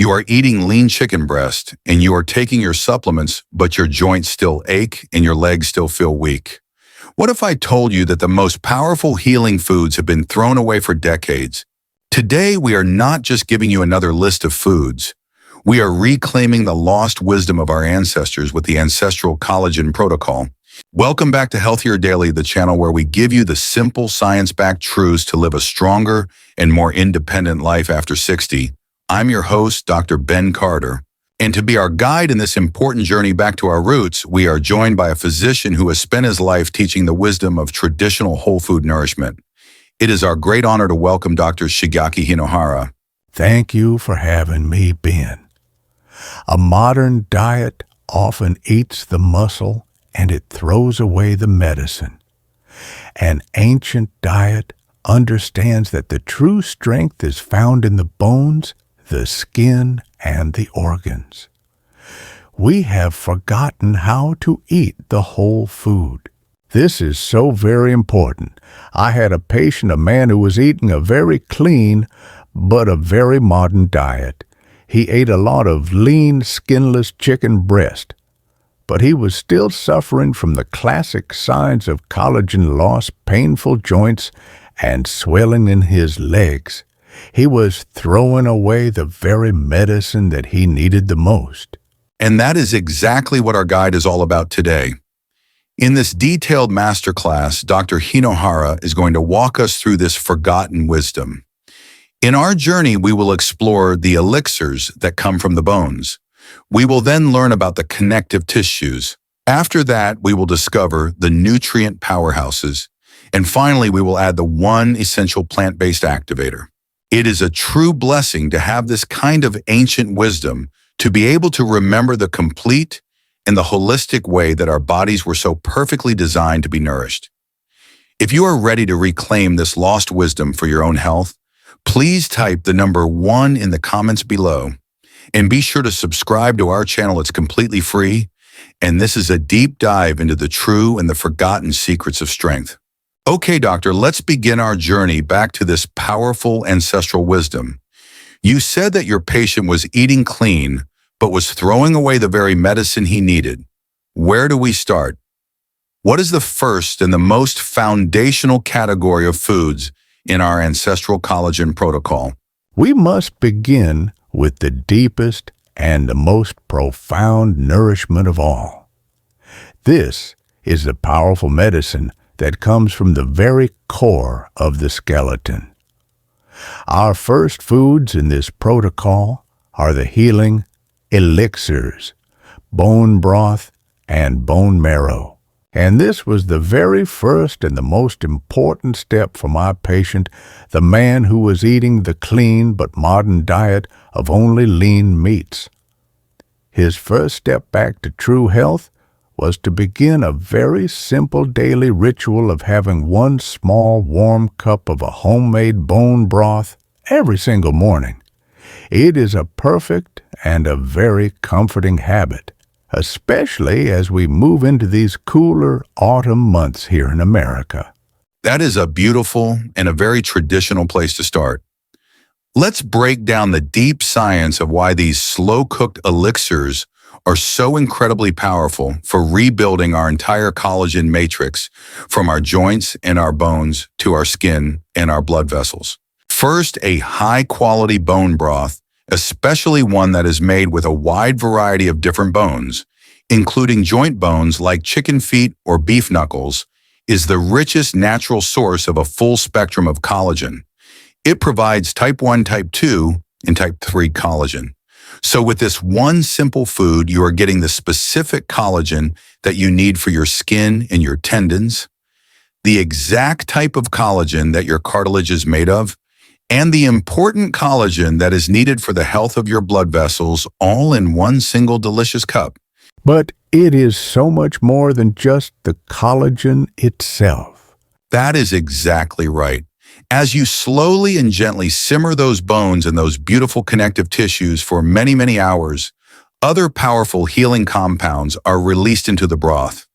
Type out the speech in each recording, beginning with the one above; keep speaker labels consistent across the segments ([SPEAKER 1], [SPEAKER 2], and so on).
[SPEAKER 1] You are eating lean chicken breast and you are taking your supplements, but your joints still ache and your legs still feel weak. What if I told you that the most powerful healing foods have been thrown away for decades? Today, we are not just giving you another list of foods. We are reclaiming the lost wisdom of our ancestors with the ancestral collagen protocol. Welcome back to Healthier Daily, the channel where we give you the simple science-backed truths to live a stronger and more independent life after 60. I'm your host, Dr. Ben Carter. And to be our guide in this important journey back to our roots, we are joined by a physician who has spent his life teaching the wisdom of traditional whole food nourishment. It is our great honor to welcome Dr. Shigeaki Hinohara.
[SPEAKER 2] Thank you for having me, Ben. A modern diet often eats the muscle and it throws away the medicine. An ancient diet understands that the true strength is found in the bones, the skin, and the organs. We have forgotten how to eat the whole food. This is so very important. I had a patient, a man who was eating a very clean but a very modern diet. He ate a lot of lean, skinless chicken breast, but he was still suffering from the classic signs of collagen loss, painful joints, and swelling in his legs. He was throwing away the very medicine that he needed the most.
[SPEAKER 1] And that is exactly what our guide is all about today. In this detailed masterclass, Dr. Hinohara is going to walk us through this forgotten wisdom. In our journey, we will explore the elixirs that come from the bones. We will then learn about the connective tissues. After that, we will discover the nutrient powerhouses. And finally, we will add the one essential plant-based activator. It is a true blessing to have this kind of ancient wisdom, to be able to remember the complete and the holistic way that our bodies were so perfectly designed to be nourished. If you are ready to reclaim this lost wisdom for your own health, please type the number 1 in the comments below. And be sure to subscribe to our channel. It's completely free. And this is a deep dive into the true and the forgotten secrets of strength. Okay, doctor, let's begin our journey back to this powerful ancestral wisdom. You said that your patient was eating clean, but was throwing away the very medicine he needed. Where do we start? What is the first and the most foundational category of foods in our ancestral collagen protocol?
[SPEAKER 2] We must begin with the deepest and the most profound nourishment of all. This is the powerful medicine that comes from the very core of the skeleton. Our first foods in this protocol are the healing elixirs, bone broth, and bone marrow. And this was the very first and the most important step for my patient, the man who was eating the clean but modern diet of only lean meats. His first step back to true health was to begin a very simple daily ritual of having one small warm cup of a homemade bone broth every single morning. It is a perfect and a very comforting habit, especially as we move into these cooler autumn months here in America.
[SPEAKER 1] That is a beautiful and a very traditional place to start. Let's break down the deep science of why these slow-cooked elixirs are so incredibly powerful for rebuilding our entire collagen matrix from our joints and our bones to our skin and our blood vessels. First, a high-quality bone broth, especially one that is made with a wide variety of different bones, including joint bones like chicken feet or beef knuckles, is the richest natural source of a full spectrum of collagen. It provides type 1, type 2, and type 3 collagen. So with this one simple food, you are getting the specific collagen that you need for your skin and your tendons, the exact type of collagen that your cartilage is made of, and the important collagen that is needed for the health of your blood vessels, all in one single delicious cup.
[SPEAKER 2] But it is so much more than just the collagen itself.
[SPEAKER 1] That is exactly right. As you slowly and gently simmer those bones and those beautiful connective tissues for many, many hours, other powerful healing compounds are released into the broth.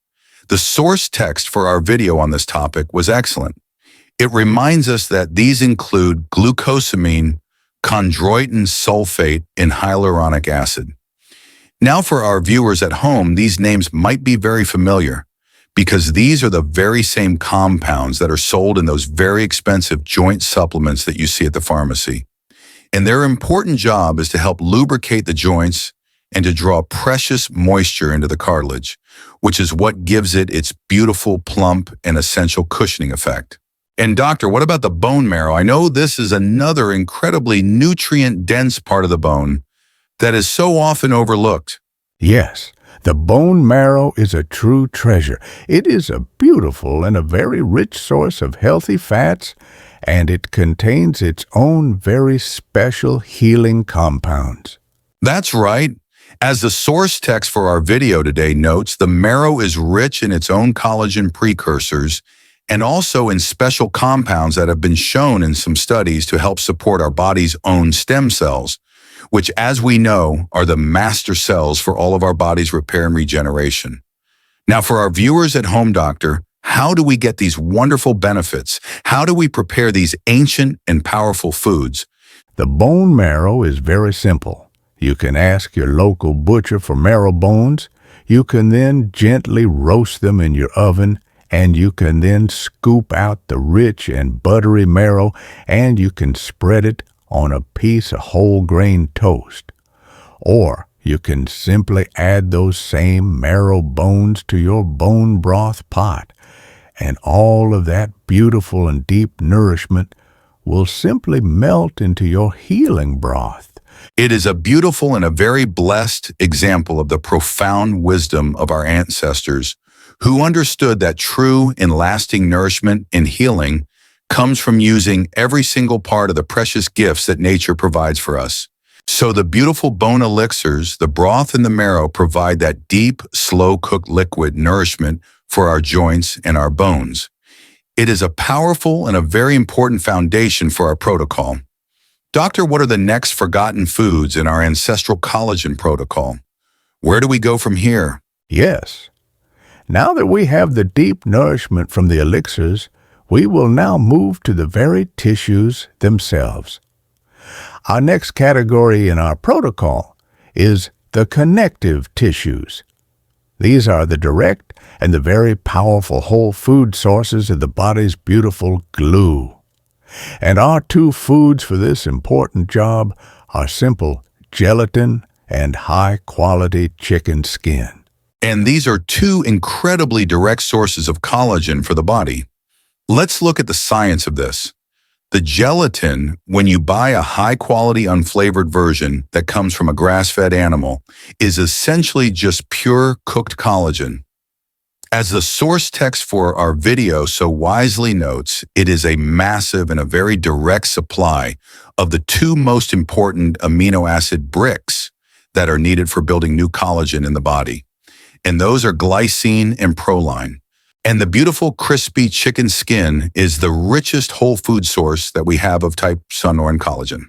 [SPEAKER 1] The source text for our video on this topic was excellent. It reminds us that these include glucosamine, chondroitin sulfate and hyaluronic acid. Now for our viewers at home, these names might be very familiar because these are the very same compounds that are sold in those very expensive joint supplements that you see at the pharmacy. And their important job is to help lubricate the joints and to draw precious moisture into the cartilage, which is what gives it its beautiful, plump, and essential cushioning effect. And doctor, what about the bone marrow? I know this is another incredibly nutrient-dense part of the bone that is so often overlooked.
[SPEAKER 2] Yes, the bone marrow is a true treasure. It is a beautiful and a very rich source of healthy fats, and it contains its own very special healing compounds.
[SPEAKER 1] That's right. As the source text for our video today notes, the marrow is rich in its own collagen precursors and also in special compounds that have been shown in some studies to help support our body's own stem cells, which, as we know, are the master cells for all of our body's repair and regeneration. Now, for our viewers at home, doctor, how do we get these wonderful benefits? How do we prepare these ancient and powerful foods?
[SPEAKER 2] The bone marrow is very simple. You can ask your local butcher for marrow bones. You can then gently roast them in your oven, and you can then scoop out the rich and buttery marrow, and you can spread it on a piece of whole grain toast. Or you can simply add those same marrow bones to your bone broth pot, and all of that beautiful and deep nourishment will simply melt into your healing broth.
[SPEAKER 1] It is a beautiful and a very blessed example of the profound wisdom of our ancestors who understood that true and lasting nourishment and healing comes from using every single part of the precious gifts that nature provides for us. So the beautiful bone elixirs, the broth and the marrow provide that deep, slow-cooked liquid nourishment for our joints and our bones. It is a powerful and a very important foundation for our protocol. Doctor, what are the next forgotten foods in our ancestral collagen protocol? Where do we go from here?
[SPEAKER 2] Yes. Now that we have the deep nourishment from the elixirs, we will now move to the very tissues themselves. Our next category in our protocol is the connective tissues. These are the direct and the very powerful whole food sources of the body's beautiful glue. And our two foods for this important job are simple gelatin and high-quality chicken skin.
[SPEAKER 1] And these are two incredibly direct sources of collagen for the body. Let's look at the science of this. The gelatin, when you buy a high-quality unflavored version that comes from a grass-fed animal, is essentially just pure cooked collagen. As the source text for our video so wisely notes, it is a massive and a very direct supply of the two most important amino acid bricks that are needed for building new collagen in the body. And those are glycine and proline. And the beautiful crispy chicken skin is the richest whole food source that we have of type 1 collagen.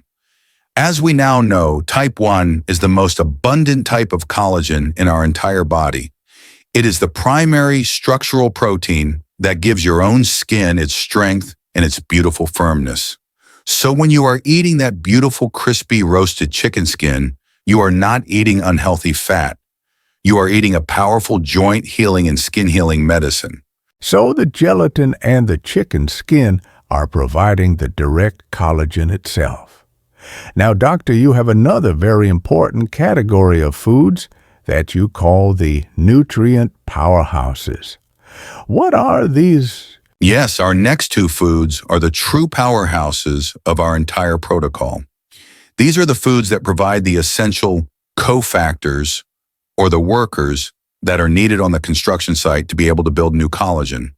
[SPEAKER 1] As we now know, type 1 is the most abundant type of collagen in our entire body. It is the primary structural protein that gives your own skin its strength and its beautiful firmness. So when you are eating that beautiful crispy roasted chicken skin, you are not eating unhealthy fat. You are eating a powerful joint healing and skin healing medicine.
[SPEAKER 2] So the gelatin and the chicken skin are providing the direct collagen itself. Now, doctor, you have another very important category of foods that you call the nutrient powerhouses. What are these?
[SPEAKER 1] Yes, our next two foods are the true powerhouses of our entire protocol. These are the foods that provide the essential cofactors or the workers that are needed on the construction site to be able to build new collagen.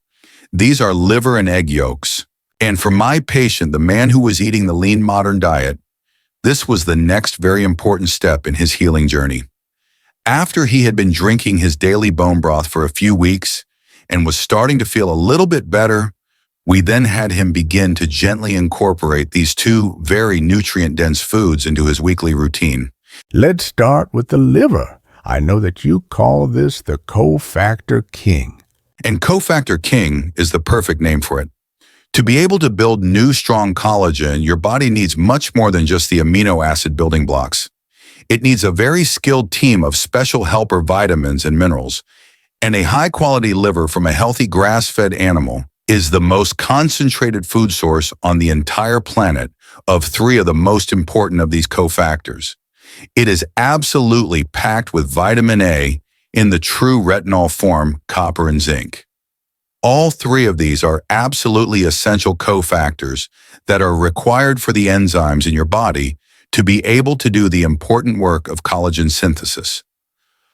[SPEAKER 1] These are liver and egg yolks. And for my patient, the man who was eating the lean modern diet, this was the next very important step in his healing journey. After he had been drinking his daily bone broth for a few weeks and was starting to feel a little bit better, we then had him begin to gently incorporate these two very nutrient-dense foods into his weekly routine.
[SPEAKER 2] Let's start with the liver. I know that you call this the cofactor king.
[SPEAKER 1] And cofactor king is the perfect name for it. To be able to build new strong collagen, your body needs much more than just the amino acid building blocks. It needs a very skilled team of special helper vitamins and minerals, and a high-quality liver from a healthy grass-fed animal is the most concentrated food source on the entire planet of three of the most important of these cofactors. It is absolutely packed with vitamin A in the true retinol form, copper and zinc. All three of these are absolutely essential cofactors that are required for the enzymes in your body to be able to do the important work of collagen synthesis.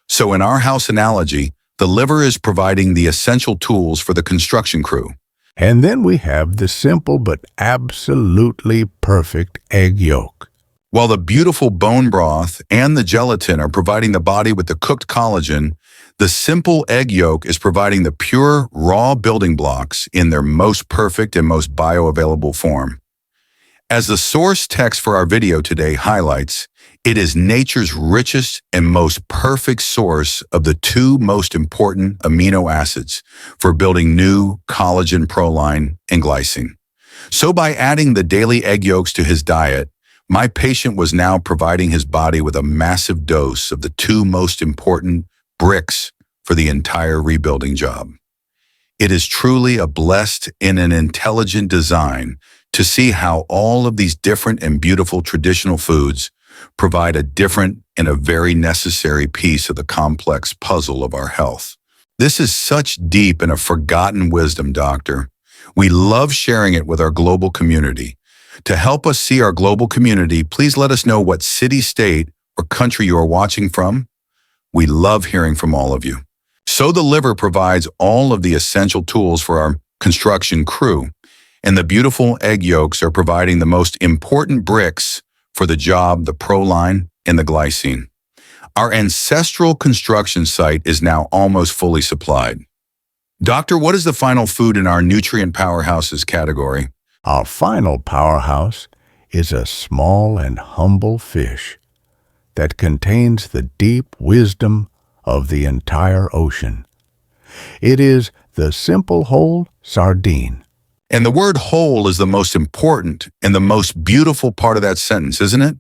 [SPEAKER 1] So in our house analogy, the liver is providing the essential tools for the construction crew.
[SPEAKER 2] And then we have the simple but absolutely perfect egg yolk.
[SPEAKER 1] While the beautiful bone broth and the gelatin are providing the body with the cooked collagen, the simple egg yolk is providing the pure, raw building blocks in their most perfect and most bioavailable form. As the source text for our video today highlights, it is nature's richest and most perfect source of the two most important amino acids for building new collagen, proline, and glycine. So by adding the daily egg yolks to his diet, my patient was now providing his body with a massive dose of the two most important bricks for the entire rebuilding job. It is truly a blessed and an intelligent design to see how all of these different and beautiful traditional foods provide a different and a very necessary piece of the complex puzzle of our health. This is such deep and a forgotten wisdom, Doctor. We love sharing it with our global community. To help us see our global community, please let us know what city, state, or country you are watching from. We love hearing from all of you. So the liver provides all of the essential tools for our construction crew, and the beautiful egg yolks are providing the most important bricks for the job, the proline, and the glycine. Our ancestral construction site is now almost fully supplied. Doctor, what is the final food in our nutrient powerhouses category?
[SPEAKER 2] Our final powerhouse is a small and humble fish that contains the deep wisdom of the entire ocean. It is the simple whole sardine.
[SPEAKER 1] And the word whole is the most important and the most beautiful part of that sentence, isn't it?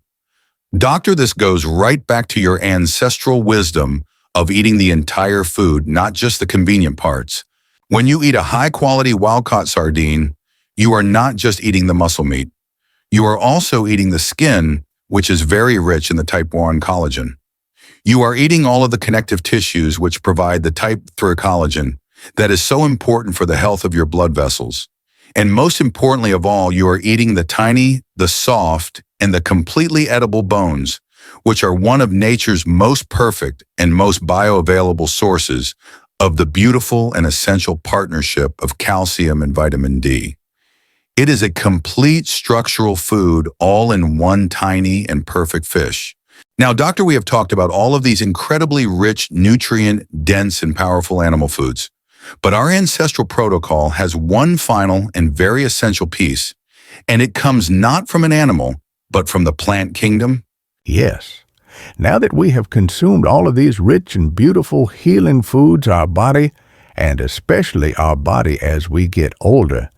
[SPEAKER 1] Doctor, this goes right back to your ancestral wisdom of eating the entire food, not just the convenient parts. When you eat a high-quality wild-caught sardine, you are not just eating the muscle meat. You are also eating the skin, which is very rich in the type 1 collagen. You are eating all of the connective tissues which provide the type 3 collagen that is so important for the health of your blood vessels. And most importantly of all, you are eating the tiny, the soft, and the completely edible bones, which are one of nature's most perfect and most bioavailable sources of the beautiful and essential partnership of calcium and vitamin D. It is a complete structural food all in one tiny and perfect fish. Now, Doctor, we have talked about all of these incredibly rich, nutrient-dense, and powerful animal foods. But our ancestral protocol has one final and very essential piece, and it comes not from an animal, but from the plant kingdom.
[SPEAKER 2] Yes. Now that we have consumed all of these rich and beautiful healing foods, our body, and especially our body as we get older,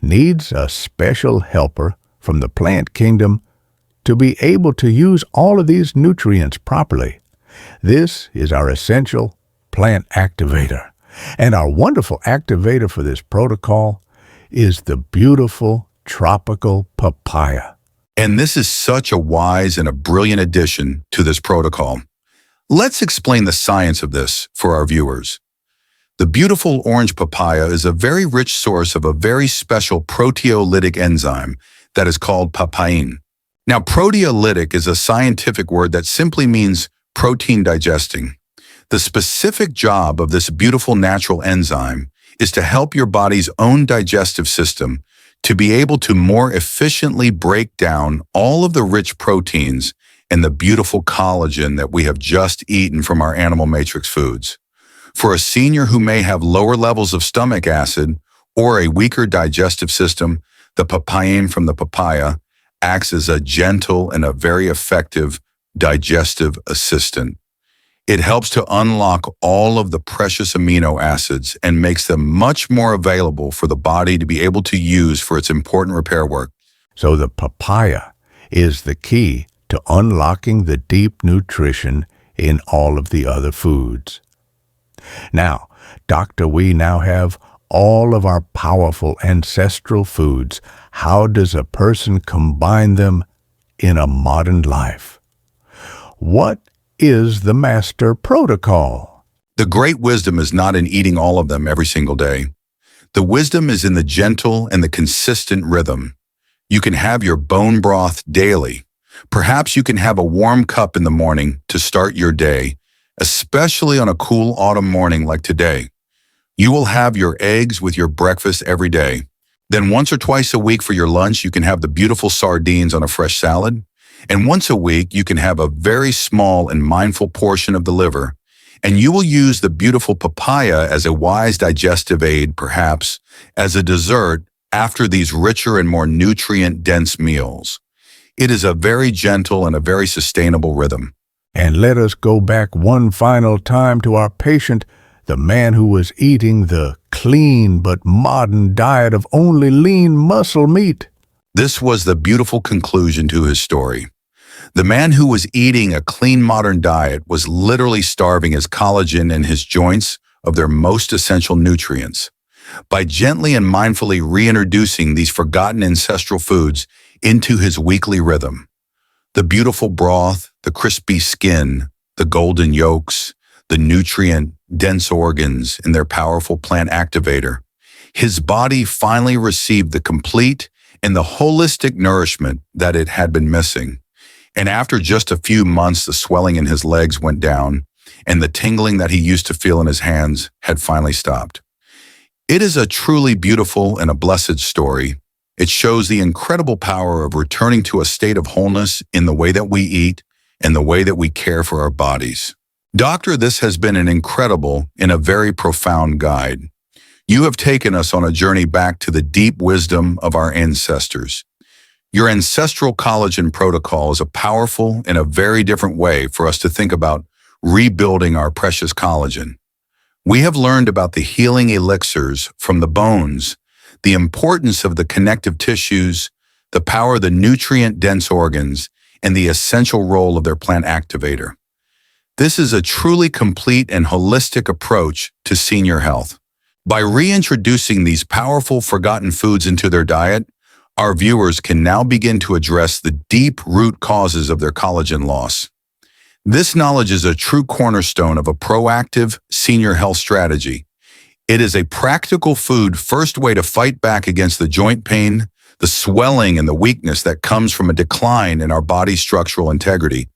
[SPEAKER 2] needs a special helper from the plant kingdom to be able to use all of these nutrients properly. This is our essential plant activator. And our wonderful activator for this protocol is the beautiful tropical papaya.
[SPEAKER 1] And this is such a wise and a brilliant addition to this protocol. Let's explain the science of this for our viewers. The beautiful orange papaya is a very rich source of a very special proteolytic enzyme that is called papain. Now, proteolytic is a scientific word that simply means protein digesting. The specific job of this beautiful natural enzyme is to help your body's own digestive system to be able to more efficiently break down all of the rich proteins and the beautiful collagen that we have just eaten from our animal matrix foods. For a senior who may have lower levels of stomach acid or a weaker digestive system, the papain from the papaya acts as a gentle and a very effective digestive assistant. It helps to unlock all of the precious amino acids and makes them much more available for the body to be able to use for its important repair work.
[SPEAKER 2] So the papaya is the key to unlocking the deep nutrition in all of the other foods. Now, Doctor, we now have all of our powerful ancestral foods. How does a person combine them in a modern life? What is the master protocol?
[SPEAKER 1] The great wisdom is not in eating all of them every single day. The wisdom is in the gentle and the consistent rhythm. You can have your bone broth daily. Perhaps you can have a warm cup in the morning to start your day, especially on a cool autumn morning like today. You will have your eggs with your breakfast every day. Then once or twice a week for your lunch, you can have the beautiful sardines on a fresh salad. And once a week, you can have a very small and mindful portion of the liver. And you will use the beautiful papaya as a wise digestive aid, perhaps, as a dessert after these richer and more nutrient-dense meals. It is a very gentle and a very sustainable rhythm.
[SPEAKER 2] And let us go back one final time to our patient, the man who was eating the clean but modern diet of only lean muscle meat.
[SPEAKER 1] This was the beautiful conclusion to his story. The man who was eating a clean modern diet was literally starving his collagen and his joints of their most essential nutrients. By gently and mindfully reintroducing these forgotten ancestral foods into his weekly rhythm, the beautiful broth, the crispy skin, the golden yolks, the nutrient-dense organs, and their powerful plant activator, his body finally received the complete and the holistic nourishment that it had been missing. And after just a few months, the swelling in his legs went down, and the tingling that he used to feel in his hands had finally stopped. It is a truly beautiful and a blessed story. It shows the incredible power of returning to a state of wholeness in the way that we eat and the way that we care for our bodies. Doctor, this has been an incredible and a very profound guide. You have taken us on a journey back to the deep wisdom of our ancestors. Your ancestral collagen protocol is a powerful and a very different way for us to think about rebuilding our precious collagen. We have learned about the healing elixirs from the bones, the importance of the connective tissues, the power of the nutrient-dense organs, and the essential role of their plant activator. This is a truly complete and holistic approach to senior health. By reintroducing these powerful forgotten foods into their diet, our viewers can now begin to address the deep root causes of their collagen loss. This knowledge is a true cornerstone of a proactive senior health strategy. It is a practical first way to fight back against the joint pain, the swelling, and the weakness that comes from a decline in our body's structural integrity.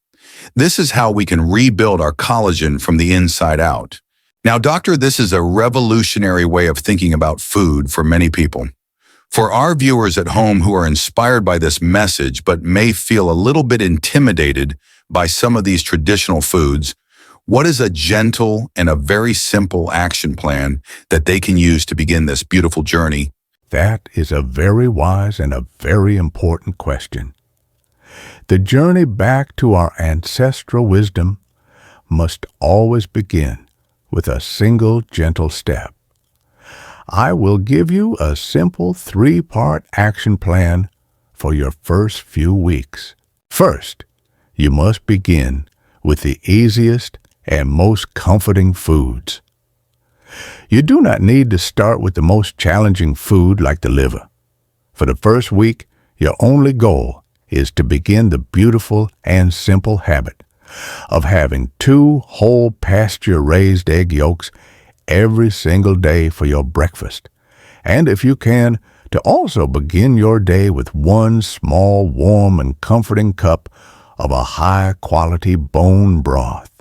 [SPEAKER 1] This is how we can rebuild our collagen from the inside out. Now, doctor, this is a revolutionary way of thinking about food for many people. For our viewers at home who are inspired by this message but may feel a little bit intimidated by some of these traditional foods, what is a gentle and a very simple action plan that they can use to begin this beautiful journey?
[SPEAKER 2] That is a very wise and a very important question. The journey back to our ancestral wisdom must always begin with a single gentle step. I will give you a simple 3-part action plan for your first few weeks. First, you must begin with the easiest and most comforting foods. You do not need to start with the most challenging food like the liver. For the first week, your only goal is to begin the beautiful and simple habit of having 2 whole pasture-raised egg yolks every single day for your breakfast. And if you can, to also begin your day with 1 small, warm, and comforting cup of a high-quality bone broth.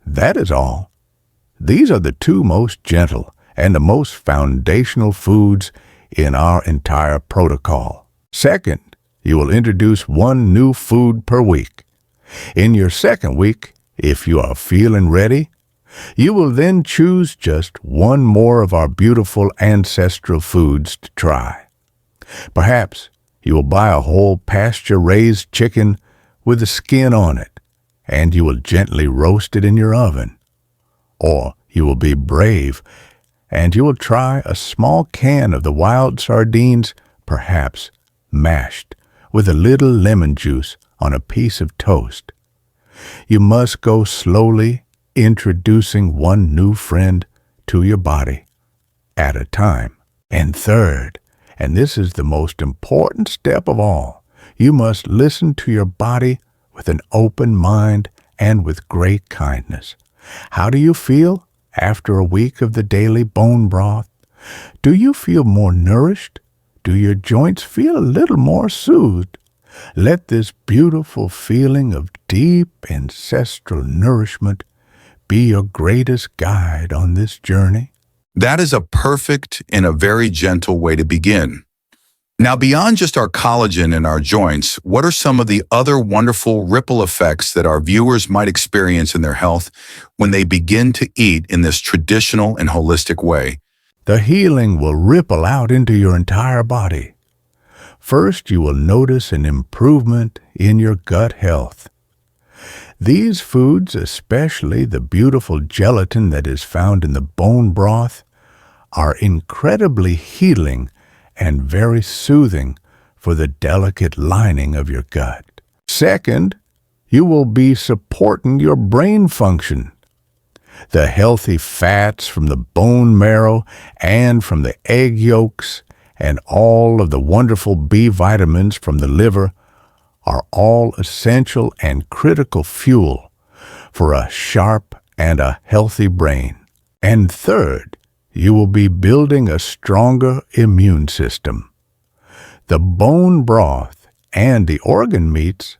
[SPEAKER 2] That is all. These are the 2 most gentle and the most foundational foods in our entire protocol. Second, you will introduce 1 new food per week. In your second week, if you are feeling ready, you will then choose just 1 more of our beautiful ancestral foods to try. Perhaps you will buy a whole pasture-raised chicken with the skin on it and you will gently roast it in your oven. Or you will be brave and you will try a small can of the wild sardines, perhaps mashed, with a little lemon juice on a piece of toast. You must go slowly, introducing one new friend to your body at a time. And third, and this is the most important step of all, you must listen to your body with an open mind and with great kindness. How do you feel after a week of the daily bone broth? Do you feel more nourished? Do your joints feel a little more soothed? Let this beautiful feeling of deep ancestral nourishment be your greatest guide on this journey.
[SPEAKER 1] That is a perfect and a very gentle way to begin. Now, beyond just our collagen and our joints, what are some of the other wonderful ripple effects that our viewers might experience in their health when they begin to eat in this traditional and holistic way?
[SPEAKER 2] The healing will ripple out into your entire body. First, you will notice an improvement in your gut health. These foods, especially the beautiful gelatin that is found in the bone broth, are incredibly healing and very soothing for the delicate lining of your gut. Second, you will be supporting your brain function. The healthy fats from the bone marrow and from the egg yolks and all of the wonderful B vitamins from the liver are all essential and critical fuel for a sharp and a healthy brain. And third, you will be building a stronger immune system. The bone broth and the organ meats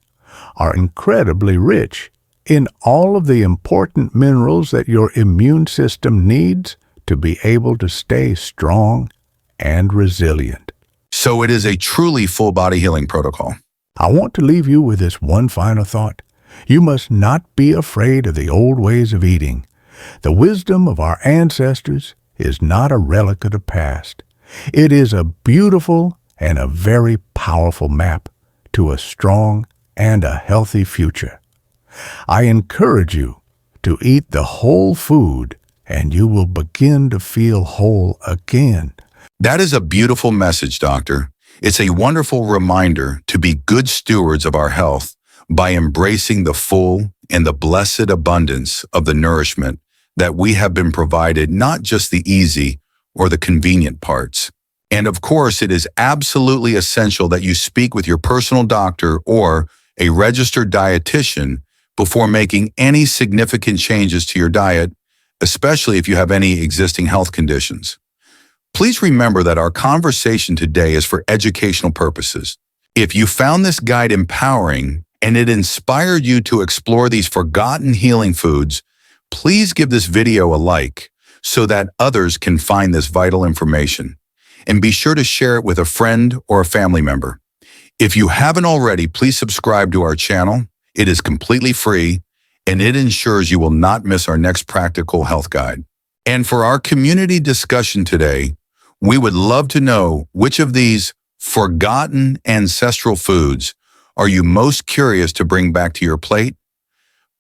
[SPEAKER 2] are incredibly rich in all of the important minerals that your immune system needs to be able to stay strong and resilient.
[SPEAKER 1] So it is a truly full body healing protocol.
[SPEAKER 2] I want to leave you with this one final thought. You must not be afraid of the old ways of eating. The wisdom of our ancestors is not a relic of the past. It is a beautiful and a very powerful map to a strong and a healthy future. I encourage you to eat the whole food and you will begin to feel whole again.
[SPEAKER 1] That is a beautiful message, Doctor. It's a wonderful reminder to be good stewards of our health by embracing the full and the blessed abundance of the nourishment that we have been provided, not just the easy or the convenient parts. And of course, it is absolutely essential that you speak with your personal doctor or a registered dietitian before making any significant changes to your diet, especially if you have any existing health conditions. Please remember that our conversation today is for educational purposes. If you found this guide empowering and it inspired you to explore these forgotten healing foods, please give this video a like so that others can find this vital information. And be sure to share it with a friend or a family member. If you haven't already, please subscribe to our channel. It is completely free, and it ensures you will not miss our next practical health guide. And for our community discussion today, we would love to know which of these forgotten ancestral foods are you most curious to bring back to your plate?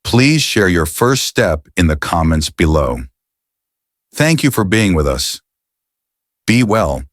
[SPEAKER 1] Please share your first step in the comments below. Thank you for being with us. Be well.